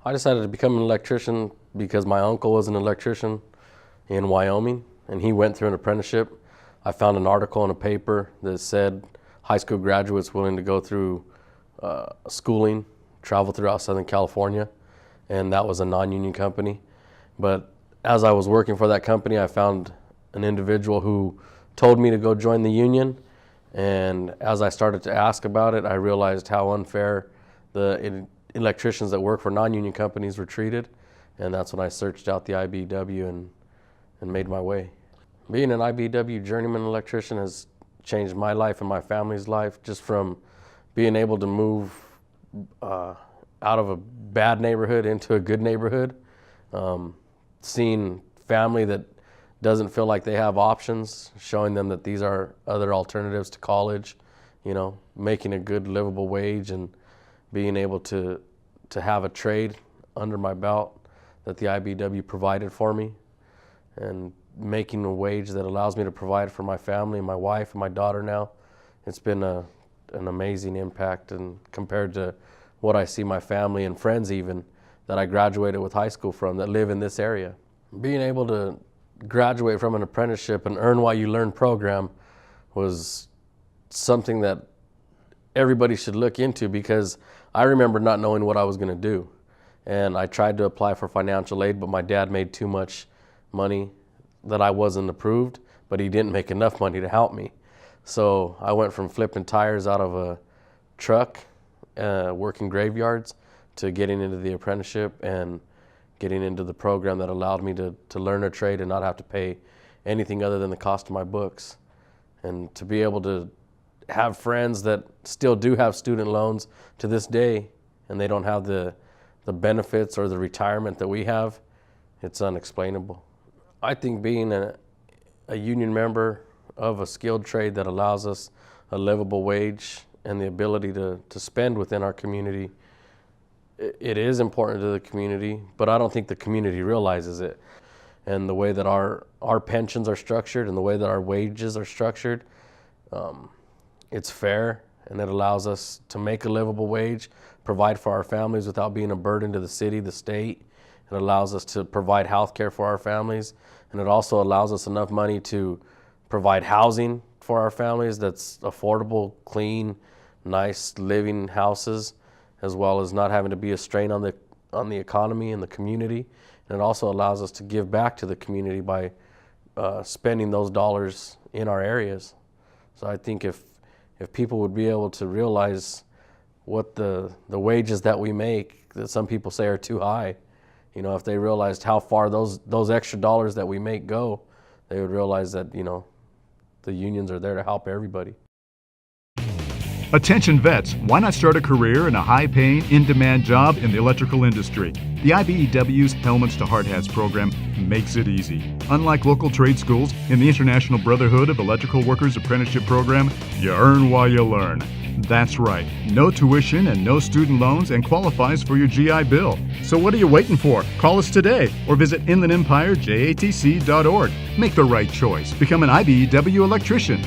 I decided to become an electrician because my uncle was an electrician in Wyoming, and he went through an apprenticeship. I found an article in a paper that said high school graduates willing to go through schooling, travel throughout Southern California, and that was a non-union company. But as I was working for that company, I found an individual who told me to go join the union, and as I started to ask about it, I realized how unfair the electricians that work for non-union companies were treated, and that's when I searched out the IBEW and made my way. Being an IBEW journeyman electrician has changed my life and my family's life, just from being able to move out of a bad neighborhood into a good neighborhood, seeing family that doesn't feel like they have options, showing them that these are other alternatives to college, making a good livable wage, and being able to have a trade under my belt that the IBEW provided for me, and making a wage that allows me to provide for my family and my wife and my daughter now. It's been an amazing impact, and compared to what I see my family and friends even that I graduated with high school from that live in this area. Being able to graduate from an apprenticeship and earn while you learn program was something that everybody should look into, because I remember not knowing what I was going to do, and I tried to apply for financial aid, but my dad made too much money that I wasn't approved, but he didn't make enough money to help me. So I went from flipping tires out of a truck, working graveyards, to getting into the apprenticeship and getting into the program that allowed me to learn a trade and not have to pay anything other than the cost of my books. And to be able to have friends that still do have student loans to this day, and they don't have the benefits or the retirement that we have, it's unexplainable. I think being a union member of a skilled trade that allows us a livable wage and the ability to spend within our community, it is important to the community, but I don't think the community realizes it. And the way that our pensions are structured and the way that our wages are structured, it's fair, and it allows us to make a livable wage, provide for our families without being a burden to the city, the state. It allows us to provide health care for our families, and it also allows us enough money to provide housing for our families that's affordable, clean, nice living houses, as well as not having to be a strain on the economy and the community. And it also allows us to give back to the community by spending those dollars in our areas. So I think if people would be able to realize what the wages that we make, that some people say are too high, if they realized how far those extra dollars that we make go, they would realize that, the unions are there to help everybody. Attention vets, why not start a career in a high-paying, in-demand job in the electrical industry? The IBEW's Helmets to Hard Hats program makes it easy. Unlike local trade schools, in the International Brotherhood of Electrical Workers Apprenticeship Program, you earn while you learn. That's right, no tuition and no student loans, and qualifies for your GI Bill. So what are you waiting for? Call us today or visit inlandempirejatc.org. Make the right choice. Become an IBEW electrician.